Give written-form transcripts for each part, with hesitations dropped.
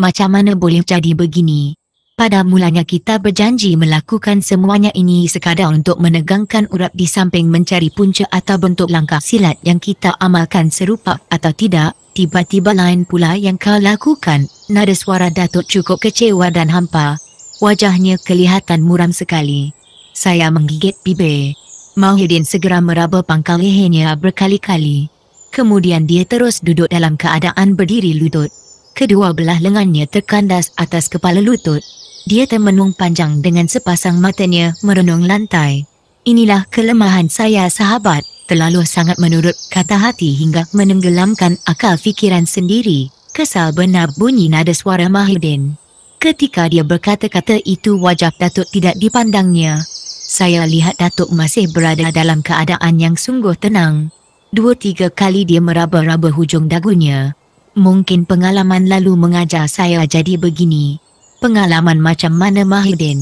macam mana boleh jadi begini? Pada mulanya kita berjanji melakukan semuanya ini sekadar untuk menegangkan urat di samping mencari punca atau bentuk langkah silat yang kita amalkan serupa atau tidak. Tiba-tiba lain pula yang kau lakukan. Nada suara Datuk cukup kecewa dan hampa. Wajahnya kelihatan muram sekali. Saya menggigit bibir. Mahyudin segera meraba pangkal lehernya berkali-kali. Kemudian dia terus duduk dalam keadaan berdiri lutut. Kedua belah lengannya terkandas atas kepala lutut. Dia termenung panjang dengan sepasang matanya merenung lantai. Inilah kelemahan saya, sahabat. Terlalu sangat menurut kata hati hingga menenggelamkan akal fikiran sendiri. Kesal benar bunyi nada suara Mahyudin. Ketika dia berkata-kata itu, wajah Datuk tidak dipandangnya. Saya lihat Datuk masih berada dalam keadaan yang sungguh tenang. 2-3 kali dia meraba-raba hujung dagunya. Mungkin pengalaman lalu mengajar saya jadi begini. Pengalaman macam mana, Mahyudin?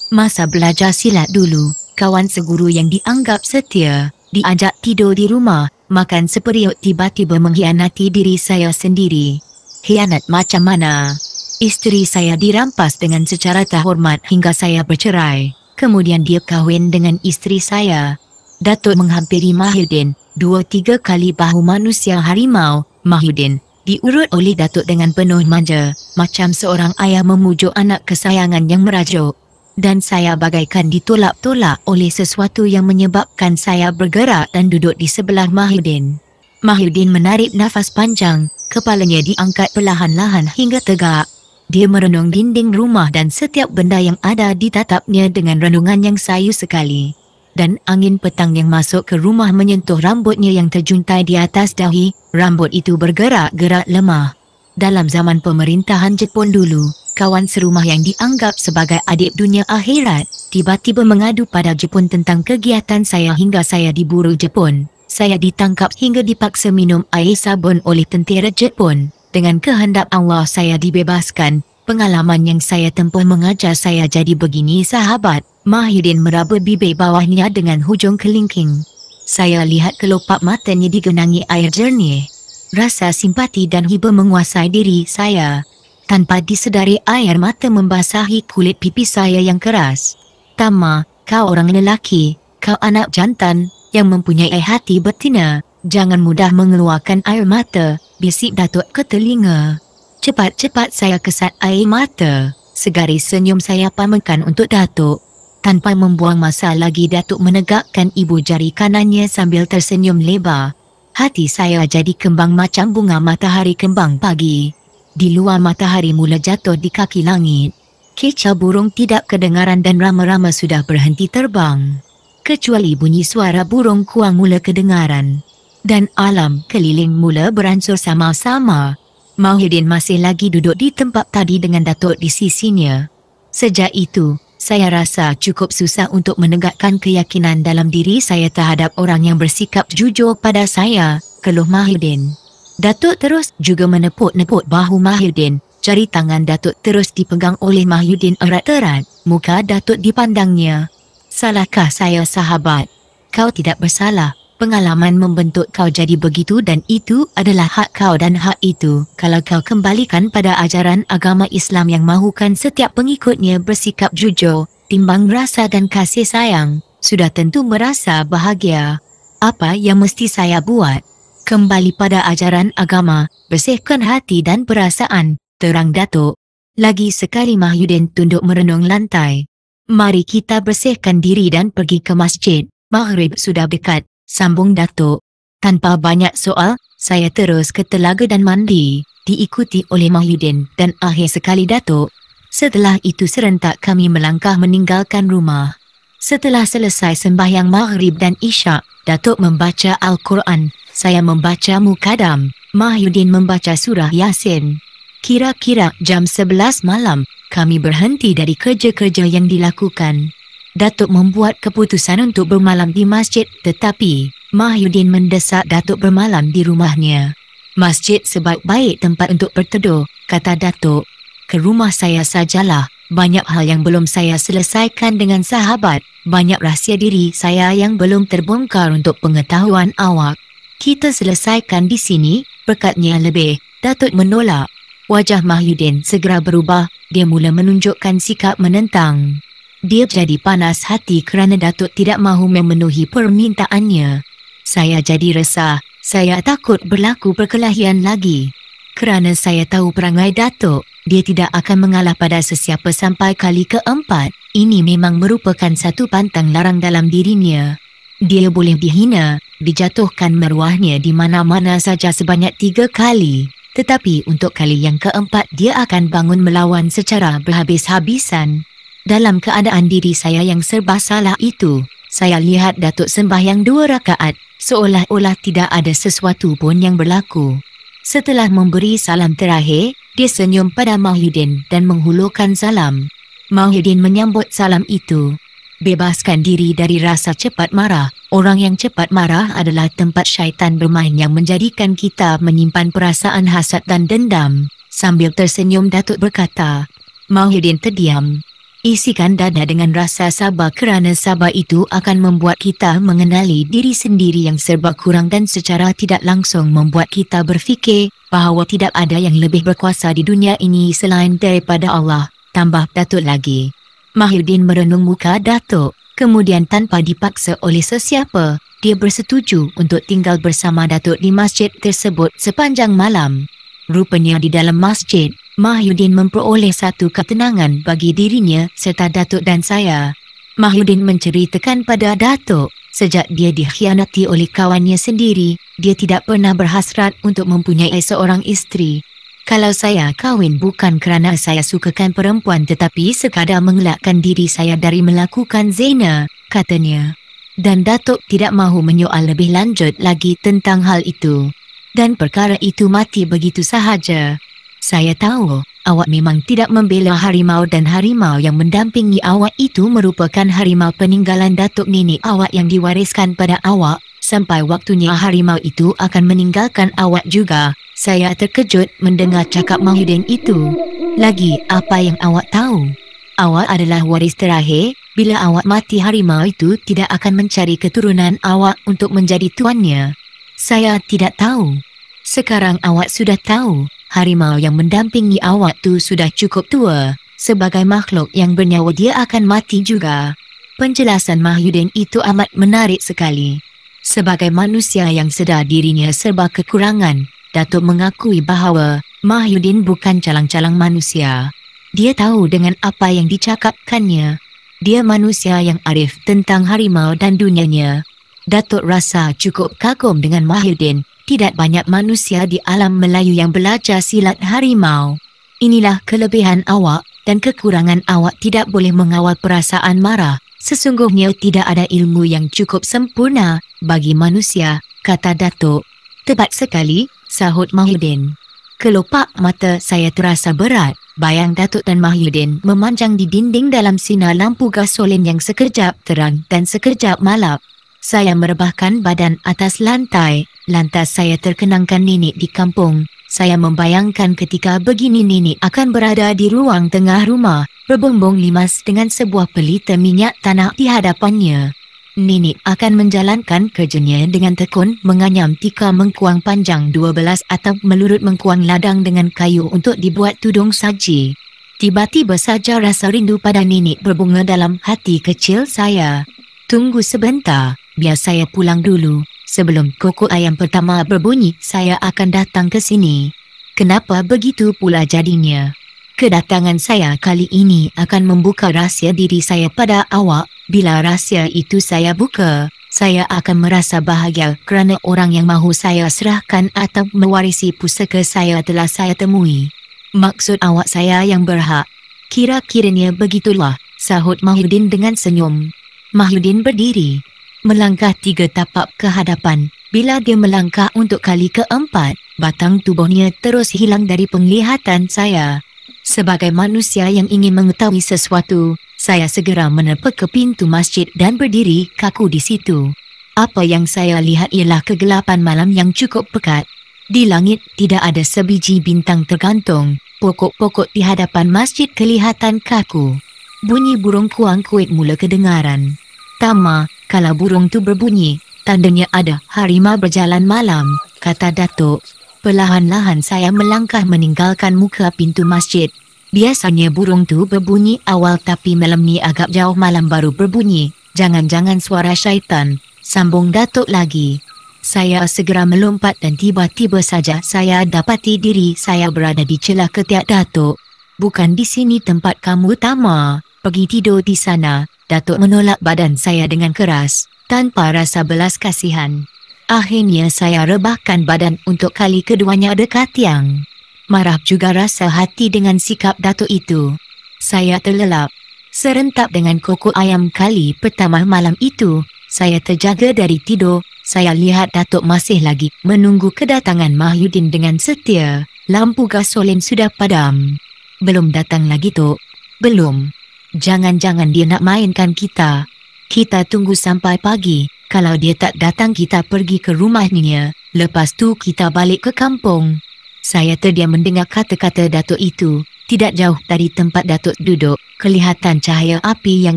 Masa belajar silat dulu, kawan seguru yang dianggap setia diajak tidur di rumah, makan seperiuk, tiba-tiba mengkhianati diri saya sendiri. Khianat macam mana? Isteri saya dirampas dengan secara tak hormat hingga saya bercerai. Kemudian dia kahwin dengan isteri saya. Datuk menghampiri Mahyudin 2-3 kali bahu manusia harimau. Mahyudin diurut oleh Datuk dengan penuh manja, macam seorang ayah memujuk anak kesayangan yang merajuk. Dan saya bagaikan ditolak-tolak oleh sesuatu yang menyebabkan saya bergerak dan duduk di sebelah Mahyudin. Mahyudin menarik nafas panjang, kepalanya diangkat perlahan-lahan hingga tegak. Dia merenung dinding rumah dan setiap benda yang ada ditatapnya dengan renungan yang sayu sekali. Dan angin petang yang masuk ke rumah menyentuh rambutnya yang terjuntai di atas dahi. Rambut itu bergerak-gerak lemah. Dalam zaman pemerintahan Jepun dulu, kawan serumah yang dianggap sebagai adik dunia akhirat tiba-tiba mengadu pada Jepun tentang kegiatan saya hingga saya diburu Jepun. Saya ditangkap hingga dipaksa minum air sabun oleh tentera Jepun. Dengan kehendak Allah saya dibebaskan. Pengalaman yang saya tempuh mengajar saya jadi begini, sahabat. Mahyudin meraba bibir bawahnya dengan hujung kelingking. Saya lihat kelopak matanya digenangi air jernih. Rasa simpati dan hiba menguasai diri saya. Tanpa disedari air mata membasahi kulit pipi saya yang keras. Tama, kau orang lelaki, kau anak jantan yang mempunyai hati betina. Jangan mudah mengeluarkan air mata, bisik Datuk ke telinga. Cepat-cepat saya kesat air mata. Segaris senyum saya pamerkan untuk Datuk. Tanpa membuang masa lagi, Datuk menegakkan ibu jari kanannya sambil tersenyum lebar. Hati saya jadi kembang macam bunga matahari kembang pagi. Di luar matahari mula jatuh di kaki langit. Kicau burung tidak kedengaran dan rama-rama sudah berhenti terbang. Kecuali bunyi suara burung kuang mula kedengaran. Dan alam keliling mula beransur sama-sama. Mahyudin masih lagi duduk di tempat tadi dengan Datuk di sisinya. Sejak itu, saya rasa cukup susah untuk menegakkan keyakinan dalam diri saya terhadap orang yang bersikap jujur pada saya, keluh Mahyudin. Datuk terus juga menepuk-nepuk bahu Mahyudin. Jari tangan Datuk terus dipegang oleh Mahyudin erat-erat. Muka Datuk dipandangnya. Salahkah saya, sahabat? Kau tidak bersalah. Pengalaman membentuk kau jadi begitu dan itu adalah hak kau dan hak itu. Kalau kau kembalikan pada ajaran agama Islam yang mahukan setiap pengikutnya bersikap jujur, timbang rasa dan kasih sayang, sudah tentu merasa bahagia. Apa yang mesti saya buat? Kembali pada ajaran agama, bersihkan hati dan perasaan, terang Datuk. Lagi sekali Mahyudin tunduk merenung lantai. Mari kita bersihkan diri dan pergi ke masjid. Maghrib sudah dekat, sambung Datuk. Tanpa banyak soal, saya terus ke telaga dan mandi, diikuti oleh Mahyudin dan akhir sekali Datuk. Setelah itu serentak kami melangkah meninggalkan rumah. Setelah selesai sembahyang Maghrib dan Isyak, Datuk membaca Al-Quran. Saya membaca Mukadam, Mahyudin membaca surah Yasin. Kira-kira jam 11 malam, kami berhenti dari kerja-kerja yang dilakukan. Datuk membuat keputusan untuk bermalam di masjid, tetapi Mahyudin mendesak Datuk bermalam di rumahnya. Masjid sebaik-baik tempat untuk berteduh, kata Datuk. Ke rumah saya sajalah, banyak hal yang belum saya selesaikan dengan sahabat, banyak rahsia diri saya yang belum terbongkar untuk pengetahuan awak. Kita selesaikan di sini, berkatnya lebih. Datuk menolak. Wajah Mahyudin segera berubah, dia mula menunjukkan sikap menentang. Dia jadi panas hati kerana Datuk tidak mahu memenuhi permintaannya. Saya jadi resah, saya takut berlaku perkelahian lagi. Kerana saya tahu perangai Datuk, dia tidak akan mengalah pada sesiapa sampai kali keempat. Ini memang merupakan satu pantang larang dalam dirinya. Dia boleh dihina, dijatuhkan maruahnya di mana-mana saja sebanyak 3 kali. Tetapi untuk kali yang keempat dia akan bangun melawan secara berhabis-habisan. Dalam keadaan diri saya yang serba salah itu, saya lihat Datuk sembahyang 2 rakaat, seolah-olah tidak ada sesuatu pun yang berlaku. Setelah memberi salam terakhir, dia senyum pada Mahyudin dan menghulurkan salam. Mahyudin menyambut salam itu. Bebaskan diri dari rasa cepat marah. Orang yang cepat marah adalah tempat syaitan bermain yang menjadikan kita menyimpan perasaan hasad dan dendam. Sambil tersenyum Datuk berkata, Mahyudin terdiam. Isikan dada dengan rasa sabar kerana sabar itu akan membuat kita mengenali diri sendiri yang serba kurang dan secara tidak langsung membuat kita berfikir bahawa tidak ada yang lebih berkuasa di dunia ini selain daripada Allah. Tambah Datuk lagi. Mahyudin merenung muka Datuk. Kemudian tanpa dipaksa oleh sesiapa, dia bersetuju untuk tinggal bersama Datuk di masjid tersebut sepanjang malam. Rupanya di dalam masjid, Mahyudin memperoleh satu ketenangan bagi dirinya serta Datuk dan saya. Mahyudin menceritakan pada Datuk, sejak dia dikhianati oleh kawannya sendiri, dia tidak pernah berhasrat untuk mempunyai seorang isteri. Kalau saya kahwin bukan kerana saya sukakan perempuan tetapi sekadar mengelakkan diri saya dari melakukan zina, katanya. Dan Datuk tidak mahu menyoal lebih lanjut lagi tentang hal itu. Dan perkara itu mati begitu sahaja. Saya tahu, awak memang tidak membela harimau dan harimau yang mendampingi awak itu merupakan harimau peninggalan Datuk nenek awak yang diwariskan pada awak. Sampai waktunya harimau itu akan meninggalkan awak juga. Saya terkejut mendengar cakap Mahyudin itu. Lagi, apa yang awak tahu? Awak adalah waris terakhir. Bila awak mati harimau itu tidak akan mencari keturunan awak untuk menjadi tuannya. Saya tidak tahu. Sekarang awak sudah tahu. Harimau yang mendampingi awak tu sudah cukup tua. Sebagai makhluk yang bernyawa dia akan mati juga. Penjelasan Mahyudin itu amat menarik sekali. Sebagai manusia yang sedar dirinya serba kekurangan, Datuk mengakui bahawa Mahyudin bukan calang-calang manusia. Dia tahu dengan apa yang dicakapkannya. Dia manusia yang arif tentang harimau dan dunianya. Datuk rasa cukup kagum dengan Mahyudin. Tidak banyak manusia di alam Melayu yang belajar silat harimau. Inilah kelebihan awak dan kekurangan awak tidak boleh mengawal perasaan marah. Sesungguhnya tidak ada ilmu yang cukup sempurna bagi manusia, kata Datuk. Tepat sekali, sahut Mahyudin. Kelopak mata saya terasa berat. Bayang Datuk dan Mahyudin memanjang di dinding dalam sinar lampu gasolin yang sekejap terang dan sekejap malap. Saya merebahkan badan atas lantai. Lantas saya terkenangkan nenek di kampung. Saya membayangkan ketika begini nenek akan berada di ruang tengah rumah, berbumbung limas dengan sebuah pelita minyak tanah di hadapannya. Nenek akan menjalankan kerjanya dengan tekun menganyam tika mengkuang panjang 12 atau melurut mengkuang ladang dengan kayu untuk dibuat tudung saji. Tiba-tiba saja rasa rindu pada nenek berbunga dalam hati kecil saya. Tunggu sebentar, biar saya pulang dulu. Sebelum kokok ayam pertama berbunyi, saya akan datang ke sini. Kenapa begitu pula jadinya? Kedatangan saya kali ini akan membuka rahsia diri saya pada awak. Bila rahsia itu saya buka, saya akan merasa bahagia kerana orang yang mahu saya serahkan atau mewarisi pusaka saya telah saya temui. Maksud awak saya yang berhak. Kira-kiranya begitulah, sahut Mahyudin dengan senyum. Mahyudin berdiri. Melangkah 3 tapak ke hadapan. Bila dia melangkah untuk kali keempat, batang tubuhnya terus hilang dari penglihatan saya. Sebagai manusia yang ingin mengetahui sesuatu, saya segera menepa ke pintu masjid dan berdiri kaku di situ. Apa yang saya lihat ialah kegelapan malam yang cukup pekat. Di langit tidak ada sebiji bintang tergantung. Pokok-pokok di hadapan masjid kelihatan kaku. Bunyi burung kuang-kuit mula kedengaran. Tama, kalau burung tu berbunyi, tandanya ada harimau berjalan malam, kata Datuk. Perlahan-lahan saya melangkah meninggalkan muka pintu masjid. Biasanya burung tu berbunyi awal tapi malam ni agak jauh malam baru berbunyi. Jangan-jangan suara syaitan, sambung Datuk lagi. Saya segera melompat dan tiba-tiba saja saya dapati diri saya berada di celah ketiak Datuk. Bukan di sini tempat kamu utama, pergi tidur di sana. Datuk menolak badan saya dengan keras, tanpa rasa belas kasihan. Akhirnya saya rebahkan badan untuk kali keduanya dekat tiang. Marah juga rasa hati dengan sikap Datuk itu. Saya terlelap. Serentak dengan kokok ayam kali pertama malam itu, saya terjaga dari tidur. Saya lihat Datuk masih lagi menunggu kedatangan Mahyudin dengan setia. Lampu gasolin sudah padam. Belum datang lagi, Tok. Belum. Jangan-jangan dia nak mainkan kita. Kita tunggu sampai pagi. Kalau dia tak datang, kita pergi ke rumahnya. Lepas tu kita balik ke kampung. Saya terdiam mendengar kata-kata Datuk itu. Tidak jauh dari tempat Datuk duduk, kelihatan cahaya api yang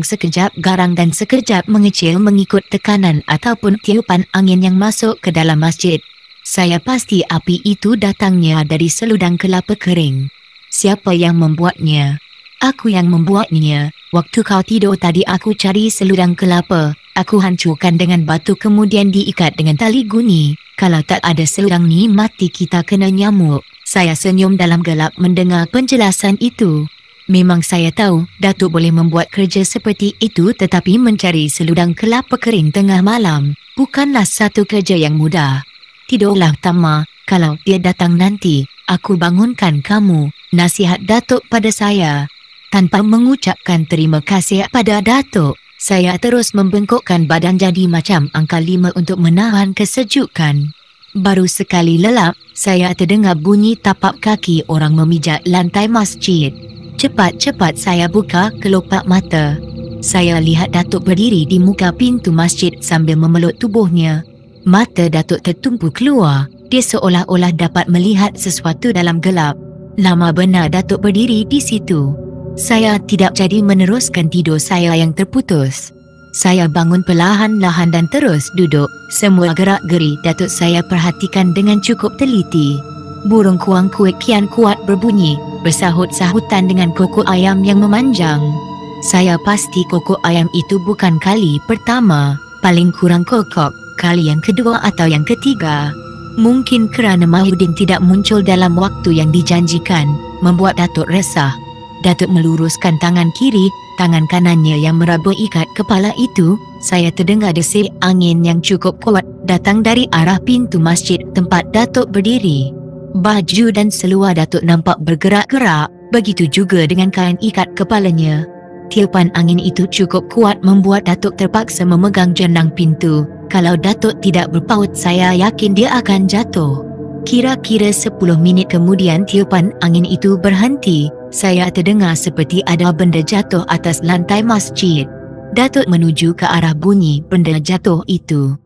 sekejap garang dan sekejap mengecil mengikut tekanan ataupun tiupan angin yang masuk ke dalam masjid. Saya pasti api itu datangnya dari seludang kelapa kering. Siapa yang membuatnya? Aku yang membuatnya. Waktu kau tidur tadi aku cari seludang kelapa. Aku hancurkan dengan batu kemudian diikat dengan tali guni. Kalau tak ada seludang ni mati kita kena nyamuk. Saya senyum dalam gelap mendengar penjelasan itu. Memang saya tahu Datuk boleh membuat kerja seperti itu, tetapi mencari seludang kelapa kering tengah malam bukanlah satu kerja yang mudah. Tidurlah, Tama. Kalau dia datang nanti, aku bangunkan kamu. Nasihat Datuk pada saya. Tanpa mengucapkan terima kasih pada Datuk, saya terus membengkokkan badan jadi macam angka 5 untuk menahan kesejukan. Baru sekali lelap, saya terdengar bunyi tapak kaki orang memijak lantai masjid. Cepat-cepat saya buka kelopak mata. Saya lihat Datuk berdiri di muka pintu masjid sambil memeluk tubuhnya. Mata Datuk tertumpu keluar. Dia seolah-olah dapat melihat sesuatu dalam gelap. Lama benar Datuk berdiri di situ. Saya tidak jadi meneruskan tidur saya yang terputus. Saya bangun perlahan-lahan dan terus duduk. Semua gerak-geri Datuk saya perhatikan dengan cukup teliti. Burung kuang kuek kian kuat berbunyi, bersahut-sahutan dengan kokok ayam yang memanjang. Saya pasti kokok ayam itu bukan kali pertama, paling kurang kokok kali yang kedua atau yang ketiga. Mungkin kerana Mahyudin tidak muncul dalam waktu yang dijanjikan, membuat Datuk resah. Datuk meluruskan tangan kiri, tangan kanannya yang meraba ikat kepala itu. Saya terdengar desir angin yang cukup kuat datang dari arah pintu masjid tempat Datuk berdiri. Baju dan seluar Datuk nampak bergerak-gerak, begitu juga dengan kain ikat kepalanya. Tiupan angin itu cukup kuat membuat Datuk terpaksa memegang jenang pintu. Kalau Datuk tidak berpaut, saya yakin dia akan jatuh. Kira-kira 10 minit kemudian tiupan angin itu berhenti. Saya terdengar seperti ada benda jatuh atas lantai masjid. Datuk menuju ke arah bunyi benda jatuh itu.